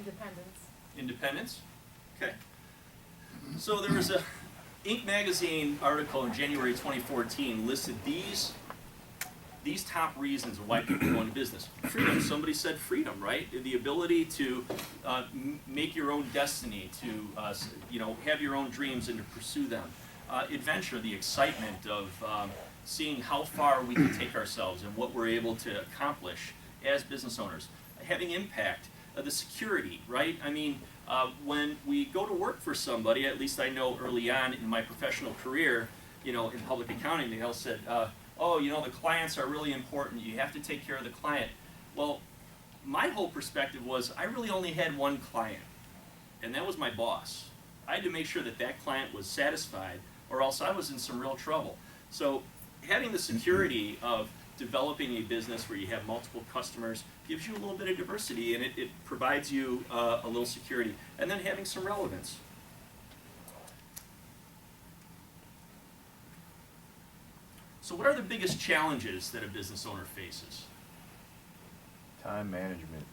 Independence. Independence? Okay. So there was a Inc. magazine article in January 2014 listed these top reasons why people go into business. Freedom, somebody said freedom, right? The ability to make your own destiny, to have your own dreams and to pursue them. Adventure, the excitement of seeing how far we can take ourselves and what we're able to accomplish as business owners. Having impact, the security, right? I mean, when we go to work for somebody, at least I know early on in my professional career, in public accounting, they all said, oh, the clients are really important. You have to take care of the client. Well, my whole perspective was I really only had one client, and that was my boss. I had to make sure that that client was satisfied, or else I was in some real trouble. So having the security of developing a business where you have multiple customers gives you a little bit of diversity, and it provides you a little security. And then having some relevance. So what are the biggest challenges that a business owner faces? Time management.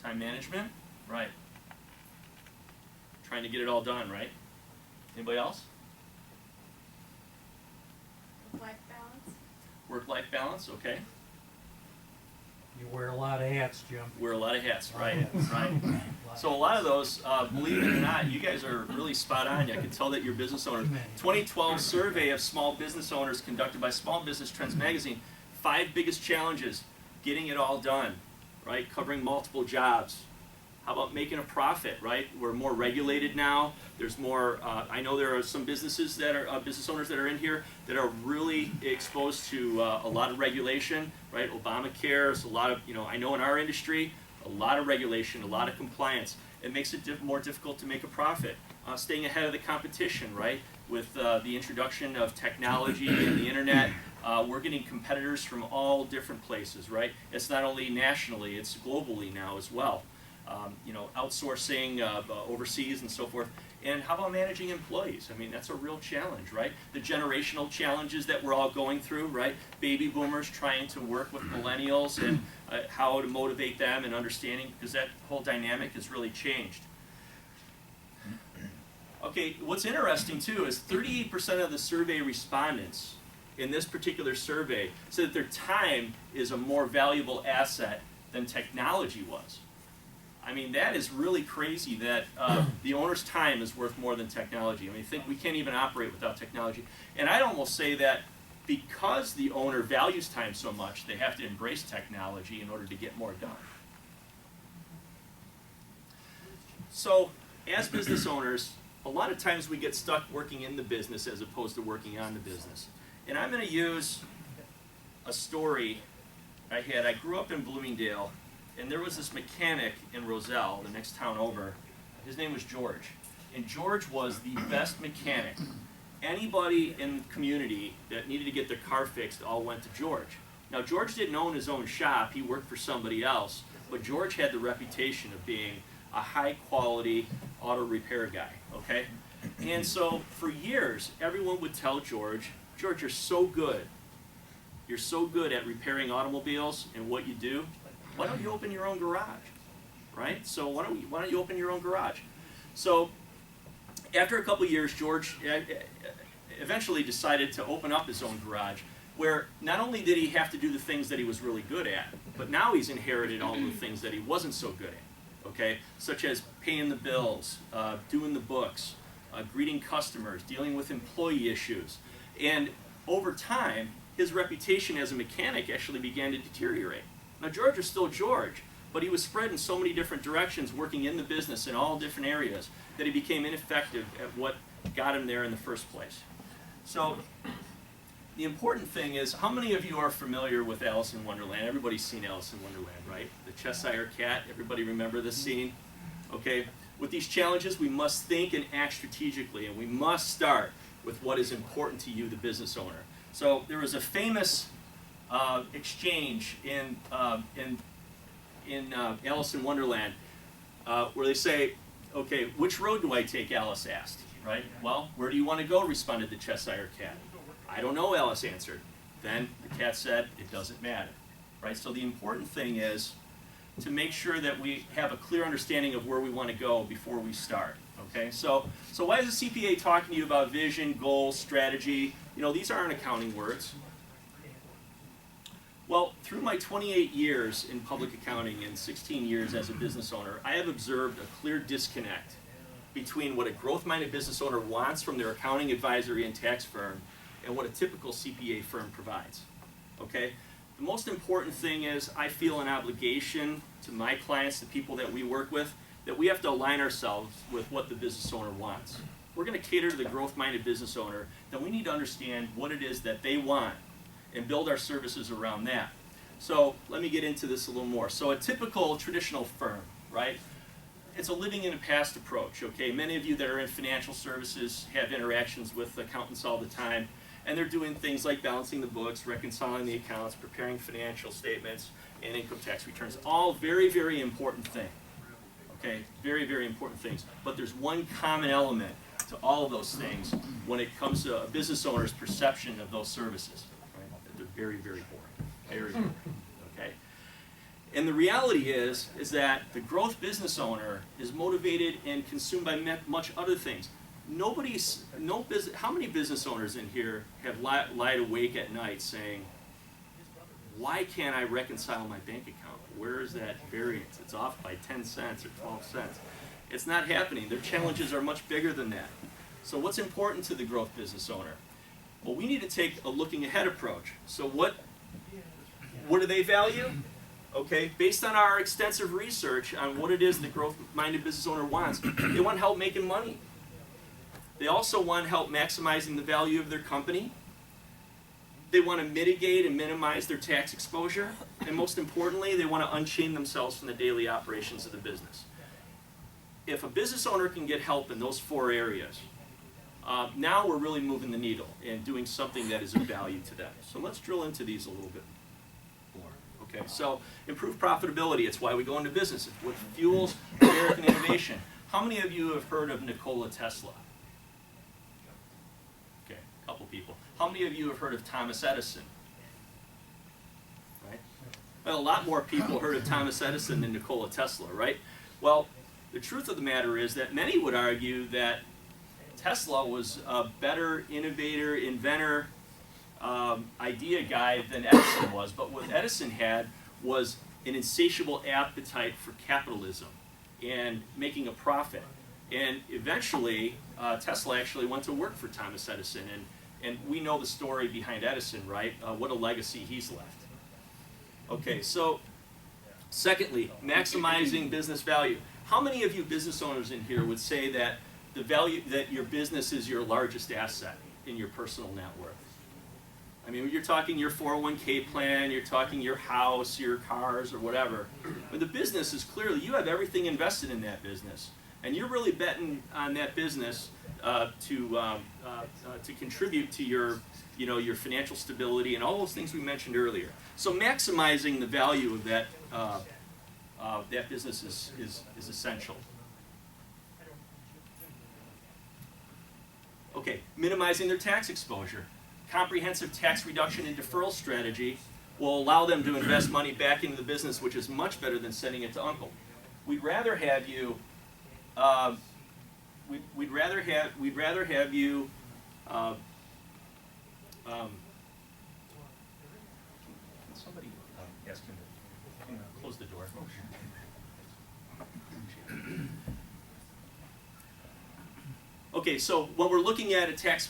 Time management? Right. Trying to get it all done, right? Anybody else? Work-life balance. Work-life balance, okay. You wear a lot of hats, Jim. Wear a lot of hats, right, Hats. right. So a lot of those, believe it or not, you guys are really spot on. I can tell that you're business owners. 2012 survey of small business owners conducted by Small Business Trends magazine. 5 biggest challenges: getting it all done, right? Covering multiple jobs. How about making a profit, right? We're more regulated now. There's more, I know there are some businesses that are, business owners that are in here that are really exposed to a lot of regulation, right? Obamacare is a lot of, I know in our industry, a lot of regulation, a lot of compliance. It makes it more difficult to make a profit. Staying ahead of the competition, right? With the introduction of technology and the internet, we're getting competitors from all different places, right? It's not only nationally, it's globally now as well. Outsourcing overseas and so forth. And how about managing employees? I mean, that's a real challenge, right? The generational challenges that we're all going through, right? Baby boomers trying to work with millennials and how to motivate them and understanding, because that whole dynamic has really changed. Okay, what's interesting too is 38% of the survey respondents in this particular survey said that their time is a more valuable asset than technology was. I mean, that is really crazy that the owner's time is worth more than technology. I mean, think we can't even operate without technology. And I'd almost say that because the owner values time so much, they have to embrace technology in order to get more done. So, as business owners, a lot of times we get stuck working in the business as opposed to working on the business. And I'm going to use a story I had. I grew up in Bloomingdale. And there was this mechanic in Roselle, the next town over. His name was George. And George was the best mechanic. Anybody in the community that needed to get their car fixed all went to George. Now, George didn't own his own shop. He worked for somebody else. But George had the reputation of being a high-quality auto repair guy, okay? And so for years, everyone would tell George, George, you're so good. You're so good at repairing automobiles and what you do. Why don't you open your own garage, right? So why don't you open your own garage? So after a couple of years, George eventually decided to open up his own garage, where not only did he have to do the things that he was really good at, but now he's inherited all the things that he wasn't so good at, okay? Such as paying the bills, doing the books, greeting customers, dealing with employee issues. And over time, his reputation as a mechanic actually began to deteriorate. Now, George was still George, but he was spread in so many different directions, working in the business in all different areas, that he became ineffective at what got him there in the first place. So, the important thing is, how many of you are familiar with Alice in Wonderland? Everybody's seen Alice in Wonderland, right? The Cheshire Cat, everybody remember this scene? Okay, with these challenges, we must think and act strategically, and we must start with what is important to you, the business owner. So, there was a famous exchange in Alice in Wonderland, where they say, okay, which road do I take, Alice asked, right? Well, where do you want to go, responded the Cheshire Cat. I don't know, Alice answered. Then the cat said, it doesn't matter, right? So the important thing is to make sure that we have a clear understanding of where we want to go before we start. Okay, so why is a CPA talking to you about vision, goals, strategy? You know, these aren't accounting words. Well, through my 28 years in public accounting and 16 years as a business owner, I have observed a clear disconnect between what a growth-minded business owner wants from their accounting, advisory, and tax firm and what a typical CPA firm provides. Okay? The most important thing is I feel an obligation to my clients, the people that we work with, that we have to align ourselves with what the business owner wants. If we're going to cater to the growth-minded business owner, then we need to understand what it is that they want and build our services around that. So let me get into this a little more. So a typical traditional firm, right? It's a living in the past approach, okay? Many of you that are in financial services have interactions with accountants all the time, and they're doing things like balancing the books, reconciling the accounts, preparing financial statements, and income tax returns. All very, very important things, okay? Very, very important things. But there's one common element to all of those things when it comes to a business owner's perception of those services. They're very, very boring. Very boring. Okay? And the reality is that the growth business owner is motivated and consumed by much other things. How many business owners in here have lied awake at night saying, why can't I reconcile my bank account? Where is that variance? It's off by 10 cents or 12 cents. It's not happening. Their challenges are much bigger than that. So what's important to the growth business owner? Well, we need to take a looking ahead approach. So what do they value? Okay, based on our extensive research on what it is the growth-minded business owner wants, they want help making money. They also want help maximizing the value of their company. They want to mitigate and minimize their tax exposure. And most importantly, they want to unchain themselves from the daily operations of the business. If a business owner can get help in those 4 areas, now we're really moving the needle and doing something that is of value to them. So let's drill into these a little bit more. Okay, so improve profitability. It's why we go into business. It's what fuels American innovation. How many of you have heard of Nikola Tesla? Okay, a couple people. How many of you have heard of Thomas Edison? Right? Well, a lot more people heard of Thomas Edison than Nikola Tesla, right? Well, the truth of the matter is that many would argue that Tesla was a better innovator, inventor, idea guy than Edison was. But what Edison had was an insatiable appetite for capitalism and making a profit. And eventually, Tesla actually went to work for Thomas Edison. And we know the story behind Edison, right? What a legacy he's left. Okay, so secondly, maximizing business value. How many of you business owners in here would say that the value that your business is your largest asset in your personal net worth? I mean, you're talking your 401k plan, you're talking your house, your cars, or whatever. But the business is clearly, you have everything invested in that business. And you're really betting on that business to contribute to your, your financial stability and all those things we mentioned earlier. So maximizing the value of that, that business is essential. Okay, minimizing their tax exposure. Comprehensive tax reduction and deferral strategy will allow them to invest money back into the business, which is much better than sending it to uncle. We'd rather have you. We'd rather have you. Can somebody ask him to close the door? Okay, so when we're looking at a tax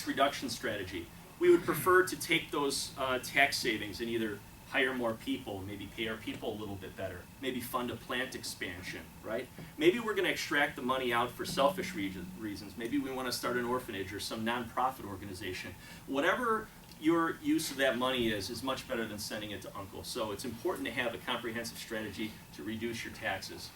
reduction strategy, we would prefer to take those tax savings and either hire more people, maybe pay our people a little bit better, maybe fund a plant expansion, right? Maybe we're going to extract the money out for selfish reasons. Maybe we want to start an orphanage or some nonprofit organization. Whatever your use of that money is much better than sending it to uncle. So it's important to have a comprehensive strategy to reduce your taxes.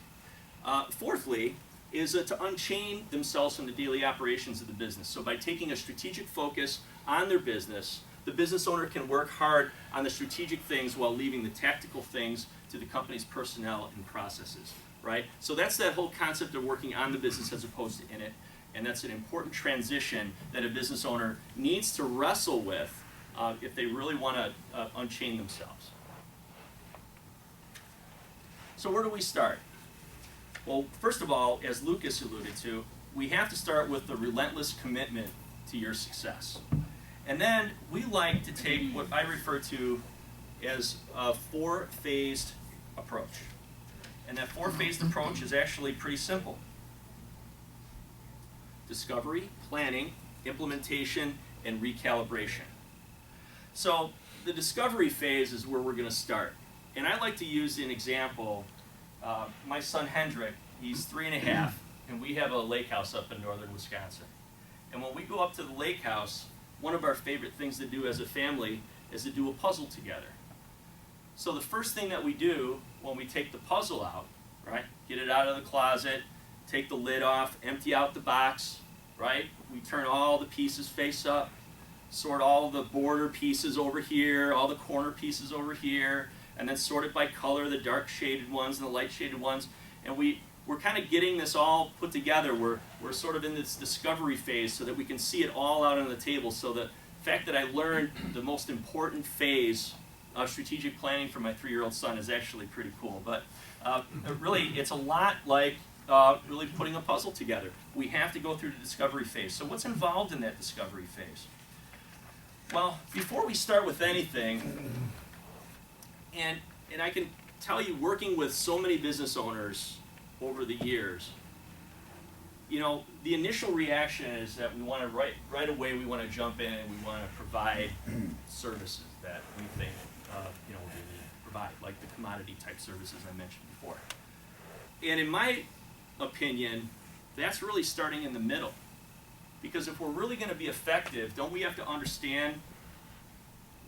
Fourthly, is to unchain themselves from the daily operations of the business. So by taking a strategic focus on their business, the business owner can work hard on the strategic things while leaving the tactical things to the company's personnel and processes, right? So that's that whole concept of working on the business as opposed to in it. And that's an important transition that a business owner needs to wrestle with if they really want to unchain themselves. So where do we start? Well, first of all, as Lucas alluded to, we have to start with the relentless commitment to your success. And then we like to take what I refer to as a four-phased approach. And that four-phased approach is actually pretty simple. Discovery, planning, implementation, and recalibration. So the discovery phase is where we're going to start. And I like to use an example. My son Hendrik, he's 3.5, and we have a lake house up in northern Wisconsin. And when we go up to the lake house, one of our favorite things to do as a family is to do a puzzle together. So the first thing that we do when we take the puzzle out, right, get it out of the closet, take the lid off, empty out the box, right, we turn all the pieces face up, sort all the border pieces over here, all the corner pieces over here, and then sort it by color, the dark shaded ones and the light shaded ones. And we're kind of getting this all put together. We're sort of in this discovery phase so that we can see it all out on the table. So the fact that I learned the most important phase of strategic planning for my 3-year-old son is actually pretty cool. But really, it's a lot like really putting a puzzle together. We have to go through the discovery phase. So what's involved in that discovery phase? Well, before we start with anything, and I can tell you, working with so many business owners over the years, you know, the initial reaction is that we want to right away we want to jump in and we want to provide services that we think you know, we need to provide, like the commodity type services I mentioned before. And in my opinion, that's really starting in the middle. Because if we're really going to be effective, don't we have to understand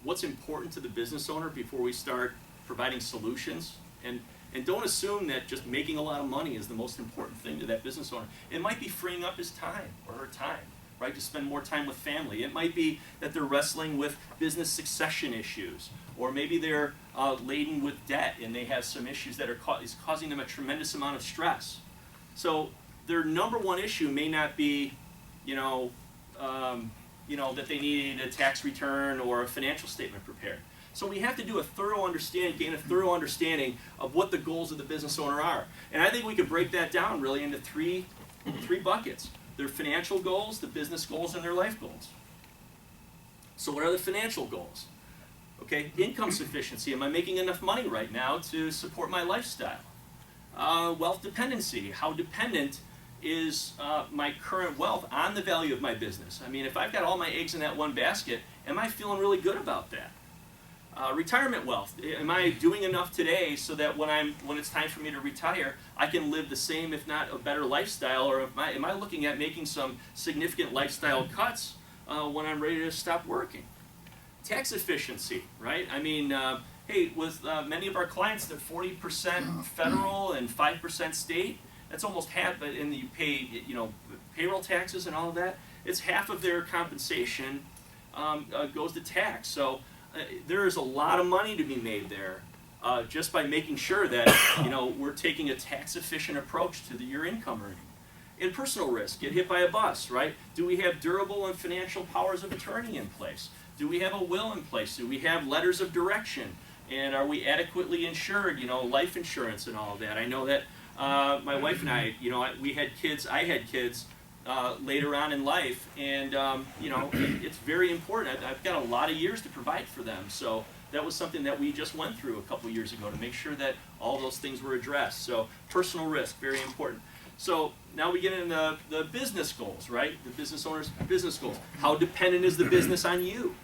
what's important to the business owner before we start providing solutions? And don't assume that just making a lot of money is the most important thing to that business owner. It might be freeing up his time or her time, right, to spend more time with family. It might be that they're wrestling with business succession issues, or maybe they're laden with debt and they have some issues that are causing them a tremendous amount of stress. So their number one issue may not be, that they need a tax return or a financial statement prepared. So we have to do gain a thorough understanding of what the goals of the business owner are. And I think we could break that down really into three buckets. Their financial goals, the business goals, and their life goals. So what are the financial goals? Okay, income sufficiency. Am I making enough money right now to support my lifestyle? Wealth dependency. How dependent is my current wealth on the value of my business? I mean, if I've got all my eggs in that one basket, am I feeling really good about that? Retirement wealth. Am I doing enough today so that when it's time for me to retire, I can live the same, if not a better lifestyle? Or am I looking at making some significant lifestyle cuts when I'm ready to stop working? Tax efficiency, right? I mean, hey, with many of our clients, they're 40% federal and 5% state. That's almost half, but you pay, payroll taxes and all of that. It's half of their compensation goes to tax. So there is a lot of money to be made there just by making sure that we're taking a tax-efficient approach to your income earning. In personal risk, get hit by a bus, right? Do we have durable and financial powers of attorney in place? Do we have a will in place? Do we have letters of direction? And are we adequately insured? Life insurance and all of that. I know that my wife and I, we had kids. I had kids later on in life, and it's very important. I've got a lot of years to provide for them, so that was something that we just went through a couple years ago to make sure that all those things were addressed. So personal risk, very important. So now we get into the business goals, right? The business owner's business goals. How dependent is the business on you,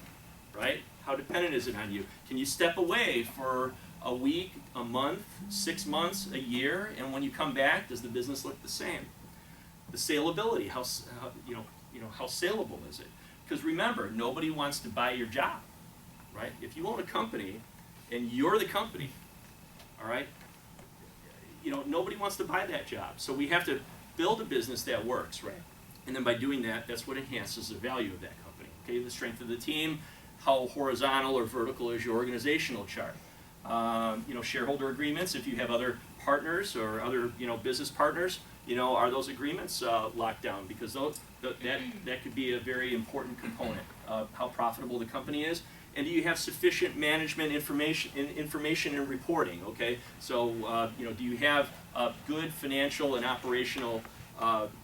right? How dependent is it on you? Can you step away for a week, a month, 6 months, a year, and when you come back, does the business look the same? The saleability, how saleable is it? Because remember, nobody wants to buy your job, right? If you own a company and you're the company, all right, nobody wants to buy that job. So we have to build a business that works, right? And then by doing that, that's what enhances the value of that company. Okay, the strength of the team, how horizontal or vertical is your organizational chart? Shareholder agreements, if you have other partners or other business partners, are those agreements locked down? Because that could be a very important component of how profitable the company is And do you have sufficient management information and reporting? Okay, so do you have good financial and operational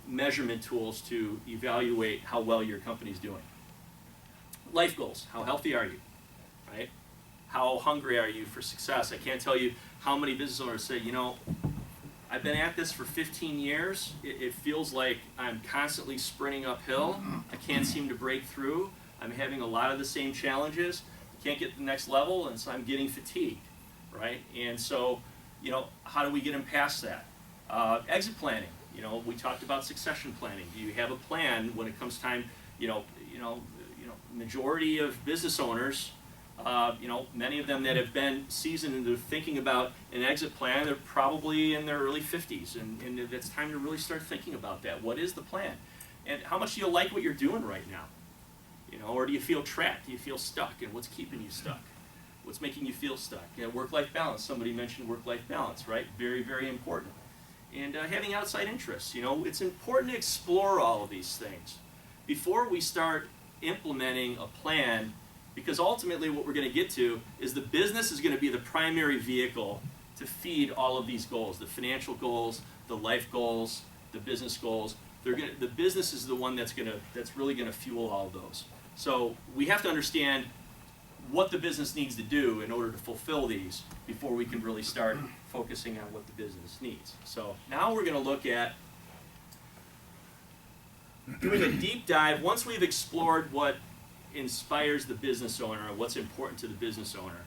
measurement tools to evaluate how well your company's doing? Life goals. How healthy are you? Right? How hungry are you for success? I can't tell you how many business owners say, I've been at this for 15 years. It feels like I'm constantly sprinting uphill. I can't seem to break through. I'm having a lot of the same challenges. I can't get to the next level, and so I'm getting fatigued, right? And so, how do we get them past that? Exit planning. We talked about succession planning. Do you have a plan when it comes time? Majority of business owners, many of them that have been seasoned into thinking about an exit plan, they're probably in their early 50s, and it's time to really start thinking about that. What is the plan? And how much do you like what you're doing right now? Or do you feel trapped? Do you feel stuck? And what's keeping you stuck? What's making you feel stuck? Work-life balance. Somebody mentioned work-life balance, right? Very, very important. And having outside interests. It's important to explore all of these things before we start implementing a plan, because ultimately what we're going to get to is the business is going to be the primary vehicle to feed all of these goals, the financial goals, the life goals, the business goals. The business is the one that's really going to fuel all of those. So we have to understand what the business needs to do in order to fulfill these before we can really start focusing on what the business needs. So now we're going to look at doing a deep dive. Once we've explored what inspires the business owner and what's important to the business owner,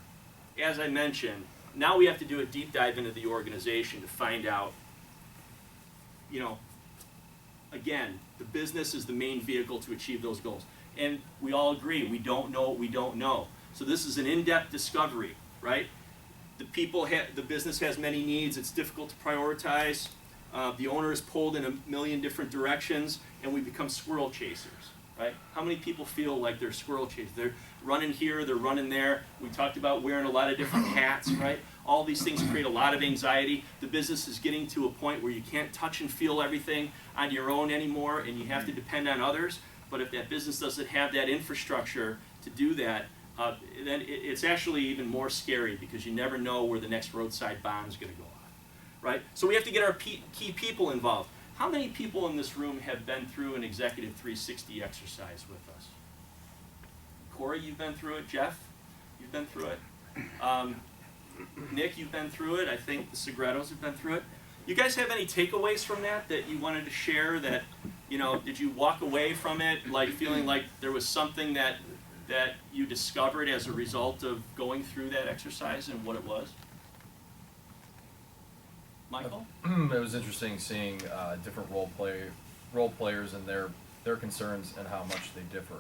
as I mentioned, now we have to do a deep dive into the organization to find out, again, the business is the main vehicle to achieve those goals. And we all agree, we don't know what we don't know. So this is an in-depth discovery, right? The business has many needs. It's difficult to prioritize. The owner is pulled in a million different directions, and we become squirrel chasers, right? How many people feel like they're squirrel chasers? They're running here, they're running there. We talked about wearing a lot of different hats, right? All these things create a lot of anxiety. The business is getting to a point where you can't touch and feel everything on your own anymore, and you have to depend on others. But if that business doesn't have that infrastructure to do that, then it's actually even more scary, because you never know where the next roadside bomb is going to go off, right? So we have to get our key people involved. How many people in this room have been through an Executive 360 exercise with us? Corey, you've been through it. Jeff, you've been through it. Nick, you've been through it. I think the Segretos have been through it. You guys have any takeaways from that you wanted to share? That, did you walk away from it like feeling like there was something that you discovered as a result of going through that exercise, and what it was? Michael? It was interesting seeing different role players and their concerns and how much they differ.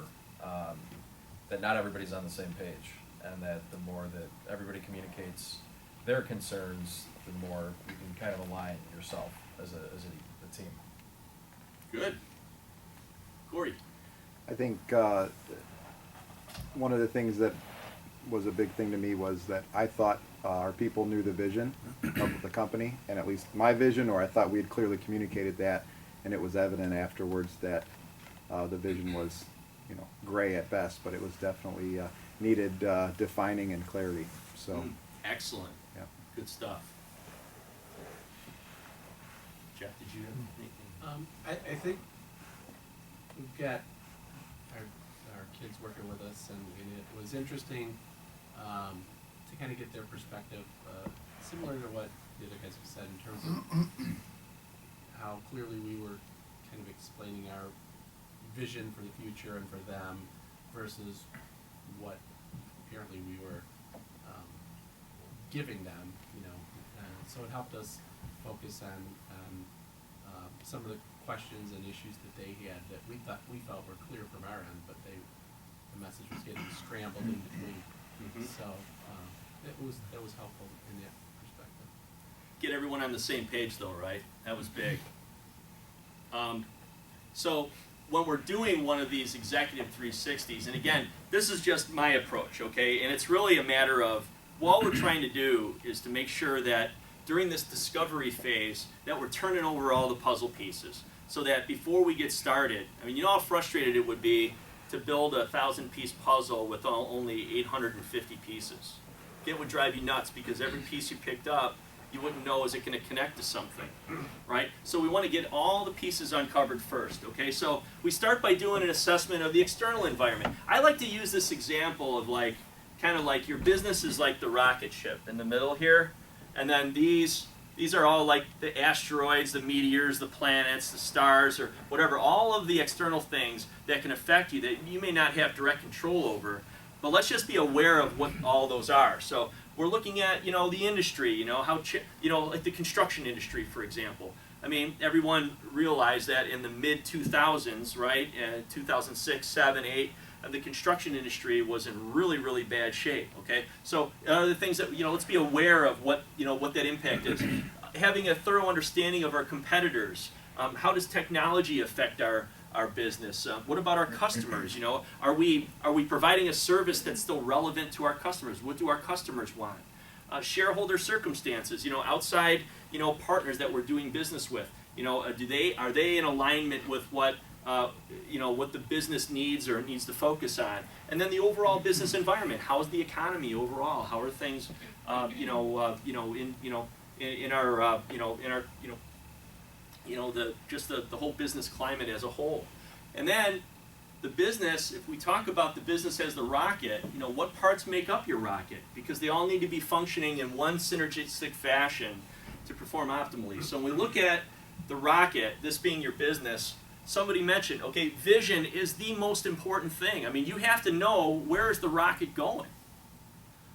That not everybody's on the same page, and that the more that everybody communicates their concerns, the more you can kind of align yourself as a team. Good. Corey? I think one of the things that was a big thing to me was that I thought our people knew the vision of the company, and at least my vision, or I thought we had clearly communicated that, and it was evident afterwards that the vision was, gray at best, but it was definitely needed defining and clarity. So. Excellent. Yeah. Good stuff. Jeff, did you have anything? I think we've got our kids working with us, and it was interesting to kind of get their perspective, similar to what the other guys have said in terms of how clearly we were kind of explaining our vision for the future and for them versus what apparently we were giving them, so it helped us focus on some of the questions and issues that they had that we felt were clear from our end, but the message was getting scrambled in between. Mm-hmm. So that was helpful in that perspective. Get everyone on the same page, though, right? That was big. So when we're doing one of these Executive 360s, and again, this is just my approach, okay? And it's really a matter of, what we're trying to do is to make sure that during this discovery phase that we're turning over all the puzzle pieces, so that before we get started, I mean, you know how frustrated it would be to build a 1,000-piece puzzle with only 850 pieces. It would drive you nuts because every piece you picked up, you wouldn't know, is it going to connect to something, right? So we want to get all the pieces uncovered first, okay? So we start by doing an assessment of the external environment. I like to use this example of like, kind of like your business is like the rocket ship in the middle here, and then these are all like the asteroids, the meteors, the planets, the stars, or whatever, all of the external things that can affect you that you may not have direct control over, but let's just be aware of what all those are. So we're looking at, you know, the industry, you know, like the construction industry, for example. I mean, everyone realized that in the mid-2000s, right, 2006, 7, 8, the construction industry was in really, really bad shape, okay? So the things that, you know, let's be aware of what, you know, what that impact is. Having a thorough understanding of our competitors. How does technology affect our business? What about our customers? You know, are we providing a service that's still relevant to our customers? What do our customers want? Shareholder circumstances, you know, outside, you know, partners that we're doing business with. You know, are they in alignment with what you know, what the business needs or needs to focus on? And then the overall business environment. How's the economy overall? How are things, in our the whole business climate as a whole. And then the business, if we talk about the business as the rocket, you know, what parts make up your rocket? Because they all need to be functioning in one synergistic fashion to perform optimally. So when we look at the rocket, this being your business, somebody mentioned, okay, vision is the most important thing. I mean, you have to know, where is the rocket going,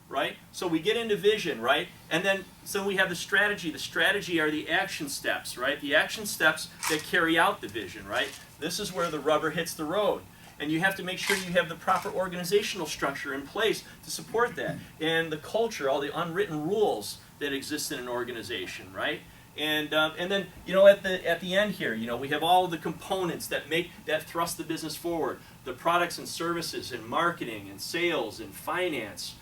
right? So we get into vision, right? And then, so we have the strategy. The strategy are the action steps, right? The action steps that carry out the vision, right? This is where the rubber hits the road. And you have to make sure you have the proper organizational structure in place to support that. And the culture, all the unwritten rules that exist in an organization, right? And then, you know, at the end here, you know, we have all the components that thrust the business forward. The products and services and marketing and sales and finance,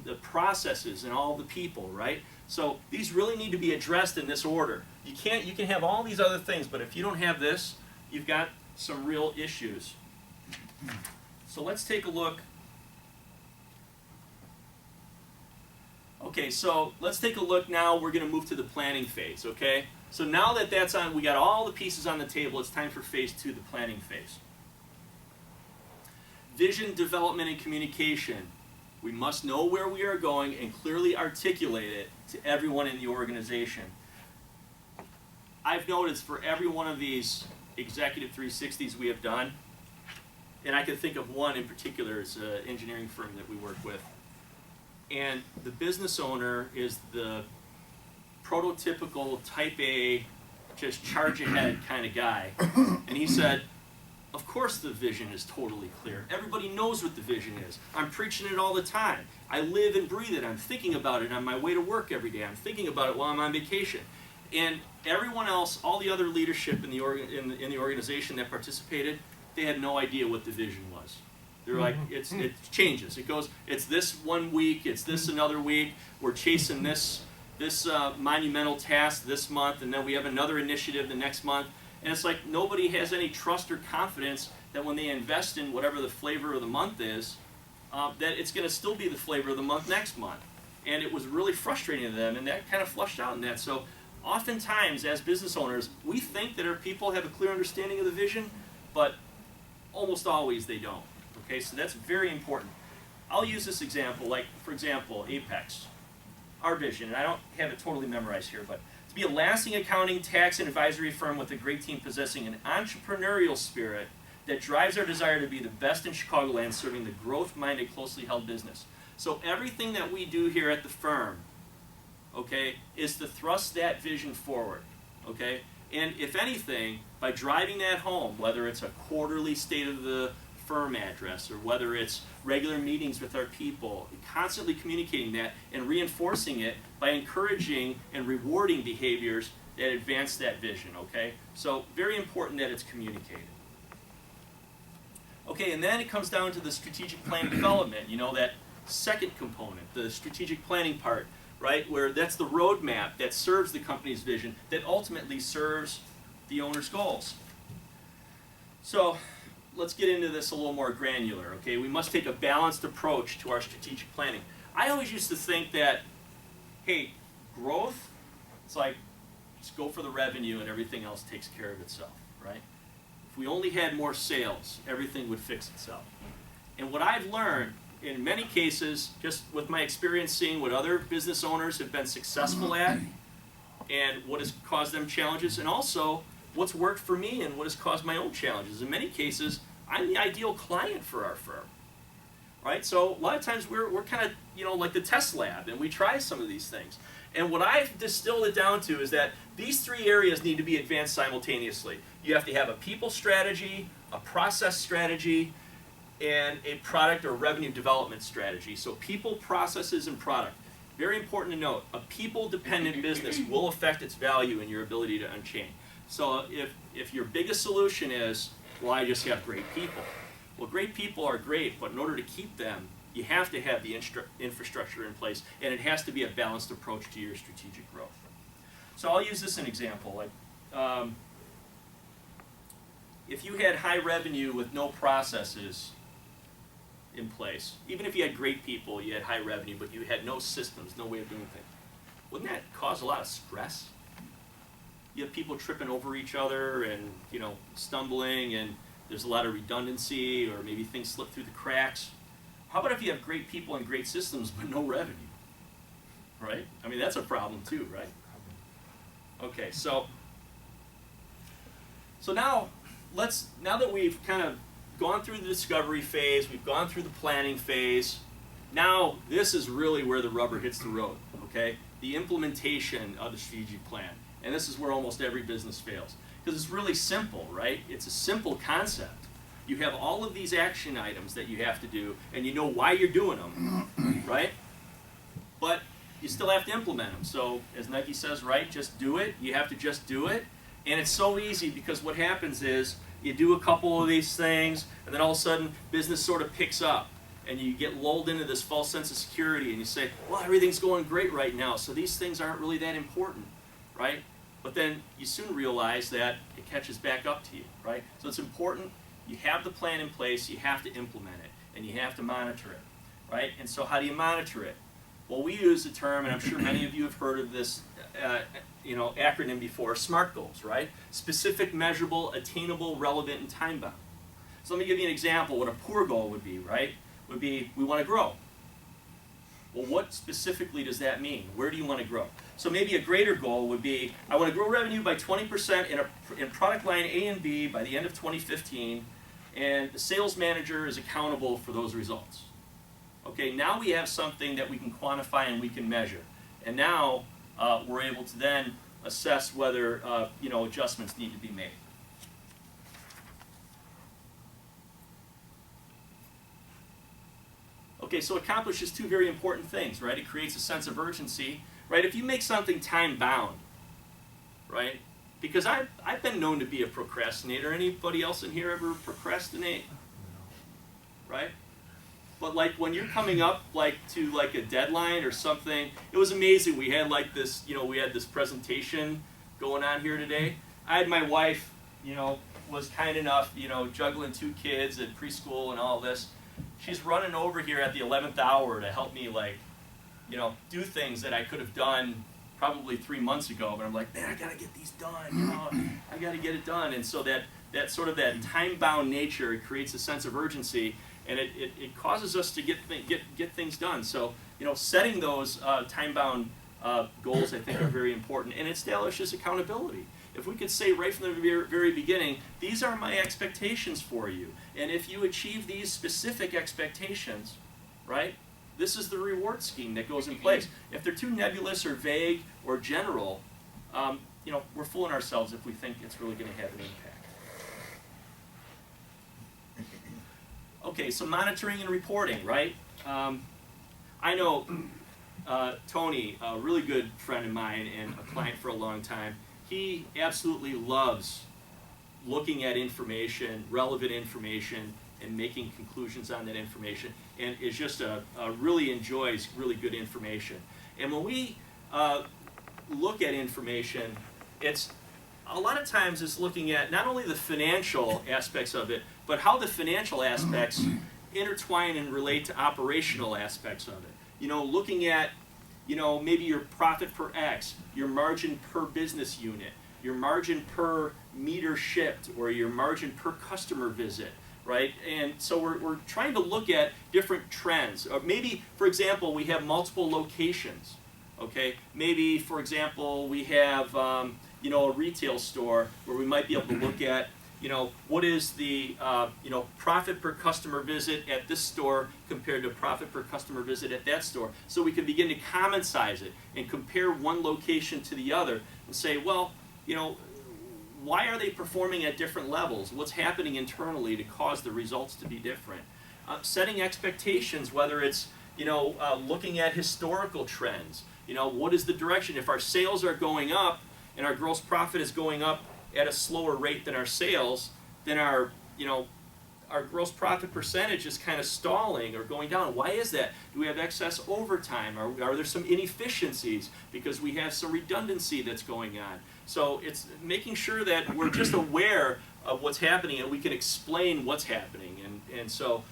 the processes and all the people, right? So these really need to be addressed in this order. You can have all these other things, but if you don't have this, you've got some real issues. So let's take a look. Okay, so let's take a look now. We're going to move to the planning phase, okay? So now that that's on, we got all the pieces on the table, it's time for phase 2, the planning phase. Vision, development, and communication. We must know where we are going and clearly articulate it to everyone in the organization. I've noticed for every one of these executive 360s we have done, and I can think of one in particular, it's an engineering firm that we work with. And the business owner is the prototypical type A, just charge ahead kind of guy. And he said, of course the vision is totally clear. Everybody knows what the vision is. I'm preaching it all the time. I live and breathe it. I'm thinking about it on my way to work every day. I'm thinking about it while I'm on vacation. And everyone else, all the other leadership in the organization that participated, they had no idea what the vision was. They're like, it changes. It goes, it's this one week, it's this another week. We're chasing this monumental task this month, and then we have another initiative the next month. And it's like nobody has any trust or confidence that when they invest in whatever the flavor of the month is, that it's going to still be the flavor of the month next month. And it was really frustrating to them, and that kind of flushed out in that. So oftentimes, as business owners, we think that our people have a clear understanding of the vision, but almost always they don't. Okay, so that's very important. I'll use this example, like, for example, Apex. Our vision, and I don't have it totally memorized here, but to be a lasting accounting, tax, and advisory firm with a great team possessing an entrepreneurial spirit that drives our desire to be the best in Chicagoland, serving the growth-minded, closely held business. So everything that we do here at the firm, okay, is to thrust that vision forward, okay? And if anything, by driving that home, whether it's a quarterly state of the firm address or whether it's regular meetings with our people, constantly communicating that and reinforcing it by encouraging and rewarding behaviors that advance that vision, okay? So very important that it's communicated. Okay, and then it comes down to the strategic plan development, you know, that second component, the strategic planning part, right, where that's the roadmap that serves the company's vision, that ultimately serves the owner's goals. So let's get into this a little more granular, okay? We must take a balanced approach to our strategic planning. I always used to think that, hey, growth, it's like, just go for the revenue and everything else takes care of itself, right? If we only had more sales, everything would fix itself. And what I've learned, in many cases, just with my experience seeing what other business owners have been successful at, and what has caused them challenges, and also what's worked for me and what has caused my own challenges. In many cases, I'm the ideal client for our firm, right? So a lot of times we're kind of, you know, like the test lab, and we try some of these things. And what I've distilled it down to is that these three areas need to be advanced simultaneously. You have to have a people strategy, a process strategy, and a product or revenue development strategy. So people, processes, and product. Very important to note, a people-dependent business will affect its value and your ability to unchain. So if your biggest solution is, well, I just have great people. Well, great people are great, but in order to keep them, you have to have the infrastructure in place, and it has to be a balanced approach to your strategic growth. So I'll use this as an example. Like, if you had high revenue with no processes in place, even if you had great people, you had high revenue, but you had no systems, no way of doing things, wouldn't that cause a lot of stress? You have people tripping over each other and, you know, stumbling, and there's a lot of redundancy, or maybe things slip through the cracks. How about if you have great people and great systems but no revenue? Right? I mean, that's a problem too, right? Okay, so now now that we've kind of gone through the discovery phase, we've gone through the planning phase, now this is really where the rubber hits the road, okay? The implementation of the strategic plan. And this is where almost every business fails. Because it's really simple, right? It's a simple concept. You have all of these action items that you have to do, and you know why you're doing them, right? But you still have to implement them. So, as Nike says, right, just do it. You have to just do it. And it's so easy because what happens is you do a couple of these things, and then all of a sudden business sort of picks up, and you get lulled into this false sense of security, and you say, well, everything's going great right now, so these things aren't really that important, right? But then you soon realize that it catches back up to you, right? So it's important. You have the plan in place, you have to implement it, and you have to monitor it, right? And so how do you monitor it? Well, we use the term, and I'm sure many of you have heard of this acronym before, SMART goals, right? Specific, measurable, attainable, relevant, and time-bound. So let me give you an example what a poor goal would be, right? Would be, we want to grow. Well, what specifically does that mean? Where do you want to grow? So maybe a greater goal would be, I want to grow revenue by 20% in product line A and B by the end of 2015, and the sales manager is accountable for those results. Okay, now we have something that we can quantify and we can measure. And now we're able to then assess whether adjustments need to be made. Okay, so it accomplishes two very important things, right? It creates a sense of urgency, right? If you make something time-bound, right? Because I've been known to be a procrastinator. Anybody else in here ever procrastinate? Right? But like when you're coming up to a deadline or something, it was amazing. We had like this, we had this presentation going on here today. I had my wife, was kind enough, juggling 2 kids at preschool and all this. She's running over here at the 11th hour to help me do things that I could have done probably 3 months ago. But I'm like, man, I gotta get these done. I gotta get it done. And so that sort of that time-bound nature, it creates a sense of urgency, and it causes us to get things done. So setting those time-bound goals, I think, are very important, and it establishes accountability. If we could say right from the very beginning, these are my expectations for you, and if you achieve these specific expectations, right, this is the reward scheme that goes in place. If they're too nebulous or vague or general, we're fooling ourselves if we think it's really going to have an impact. Okay, so monitoring and reporting, right? I know Tony, a really good friend of mine and a client for a long time, he absolutely loves looking at information, relevant information, and making conclusions on that information, and is just really enjoys really good information. And when we look at information, it's a lot of times it's looking at not only the financial aspects of it, but how the financial aspects intertwine and relate to operational aspects of it. You know, looking at, you know, maybe your profit per X, your margin per business unit, your margin per meter shipped, or your margin per customer visit, right? And so we're trying to look at different trends. Or maybe, for example, we have multiple locations, okay? Maybe, for example, we have, you know, a retail store where we might be able to look at, you know, what is the, you know, profit per customer visit at this store compared to profit per customer visit at that store. So we can begin to common size it and compare one location to the other and say, well, you know, why are they performing at different levels? What's happening internally to cause the results to be different? Setting expectations, whether it's, you know, looking at historical trends. You know, what is the direction? If our sales are going up and our gross profit is going up at a slower rate than our sales, then our, you know, our gross profit percentage is kind of stalling or going down. Why is that? Do we have excess overtime? Are there some inefficiencies because we have some redundancy that's going on? So it's making sure that we're just aware of what's happening and we can explain what's happening. And so,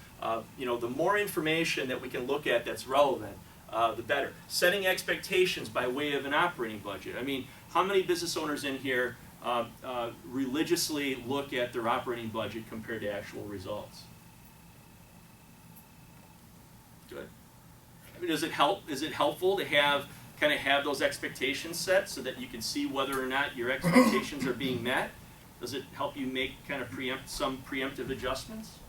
you know, the more information that we can look at that's relevant, the better. Setting expectations by way of an operating budget. I mean, how many business owners in here religiously look at their operating budget compared to actual results? Good. I mean, does it help? Is it helpful to have those expectations set so that you can see whether or not your expectations are being met? Does it help you make some preemptive adjustments?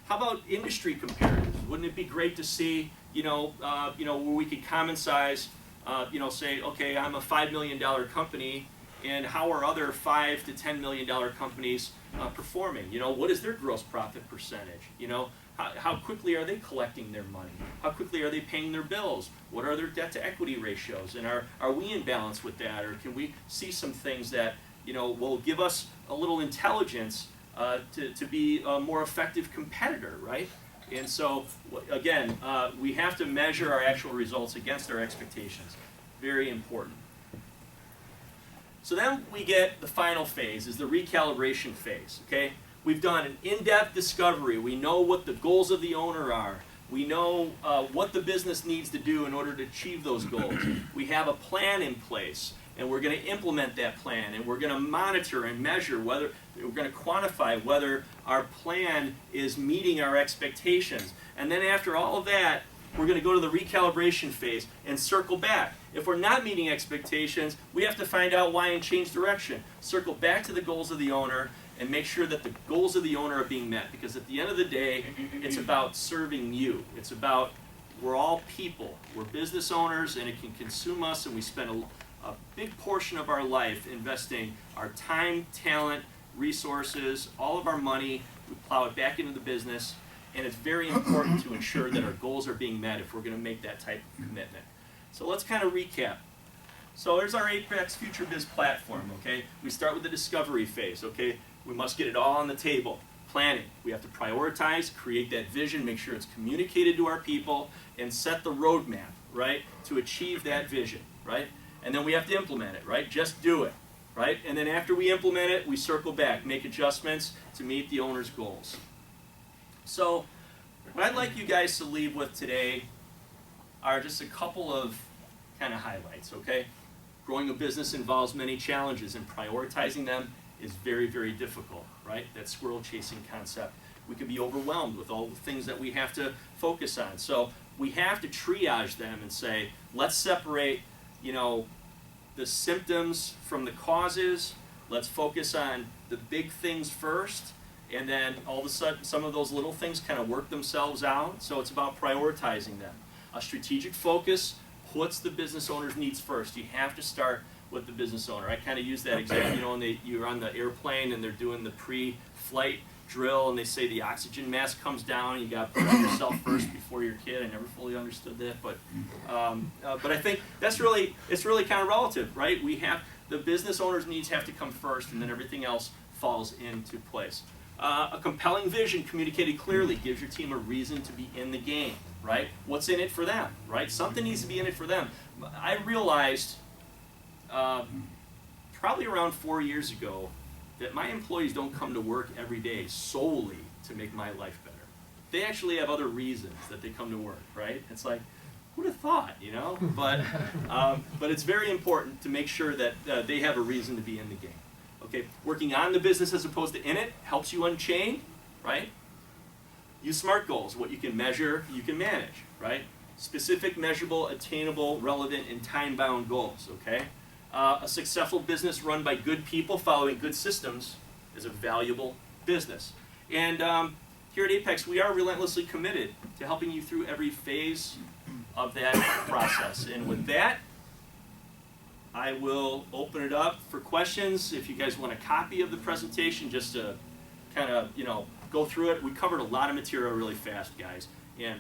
How about industry comparatives? Wouldn't it be great to see, where we could common size, say, okay, I'm a $5 million company, and how are other $5 to $10 million companies performing? What is their gross profit percentage? How quickly are they collecting their money? How quickly are they paying their bills? What are their debt to equity ratios? And are we in balance with that? Or can we see some things that, will give us a little intelligence to be a more effective competitor, right? And so, again, we have to measure our actual results against our expectations. Very important. So then we get the final phase, is the recalibration phase, okay? We've done an in-depth discovery. We know what the goals of the owner are. We know what the business needs to do in order to achieve those goals. We have a plan in place, and we're going to implement that plan, and we're going to monitor and measure whether, we're going to quantify whether our plan is meeting our expectations. And then after all of that, we're going to go to the recalibration phase and circle back. If we're not meeting expectations, we have to find out why and change direction. Circle back to the goals of the owner and make sure that the goals of the owner are being met. Because at the end of the day, it's about serving you. It's about, we're all people. We're business owners, and it can consume us, and we spend a big portion of our life investing our time, talent, resources, all of our money. We plow it back into the business, and it's very important to ensure that our goals are being met if we're going to make that type of commitment. So let's kind of recap. So there's our Apex Future Biz platform, okay? We start with the discovery phase, okay? We must get it all on the table. Planning. We have to prioritize, create that vision, make sure it's communicated to our people, and set the roadmap, right, to achieve that vision, right? And then we have to implement it, right? Just do it, right? And then after we implement it, we circle back, make adjustments to meet the owner's goals. So what I'd like you guys to leave with today are just a couple of kind of highlights, okay? Growing a business involves many challenges, and prioritizing them is very, very difficult, right? That squirrel chasing concept. We can be overwhelmed with all the things that we have to focus on. So we have to triage them and say, let's separate, the symptoms from the causes. Let's focus on the big things first, and then all of a sudden some of those little things kind of work themselves out. So it's about prioritizing them. A strategic focus puts the business owner's needs first. You have to start with the business owner. I kind of use that example, when you're on the airplane and they're doing the pre-flight drill, and they say the oxygen mask comes down, and you got to put it on yourself first before your kid. I never fully understood that, but I think it's really kind of relative, right? The business owner's needs have to come first, and then everything else falls into place. A compelling vision communicated clearly gives your team a reason to be in the game, right? What's in it for them, right? Something needs to be in it for them. I realized probably around 4 years ago that my employees don't come to work every day solely to make my life better. They actually have other reasons that they come to work, right? It's like, who'd have thought, you know? But it's very important to make sure that they have a reason to be in the game. Okay, working on the business as opposed to in it helps you unchain, right? Use SMART goals, what you can measure, you can manage, right? Specific, measurable, attainable, relevant, and time-bound goals, okay? A successful business run by good people following good systems is a valuable business. And here at Apex, we are relentlessly committed to helping you through every phase of that process. And with that, I will open it up for questions. If you guys want a copy of the presentation, just to kind of, go through it. We covered a lot of material really fast, guys.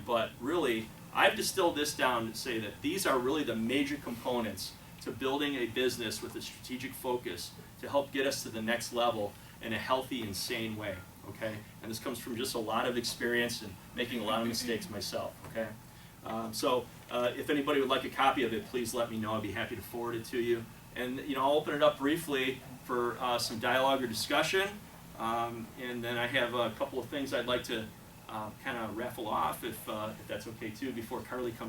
But really, I've distilled this down to say that these are really the major components to building a business with a strategic focus to help get us to the next level in a healthy and sane way, okay? And this comes from just a lot of experience and making a lot of mistakes myself, okay? If anybody would like a copy of it, please let me know. I'd be happy to forward it to you. And I'll open it up briefly for some dialogue or discussion. And then I have a couple of things I'd like to kind of raffle off, if that's okay too, before Carly comes.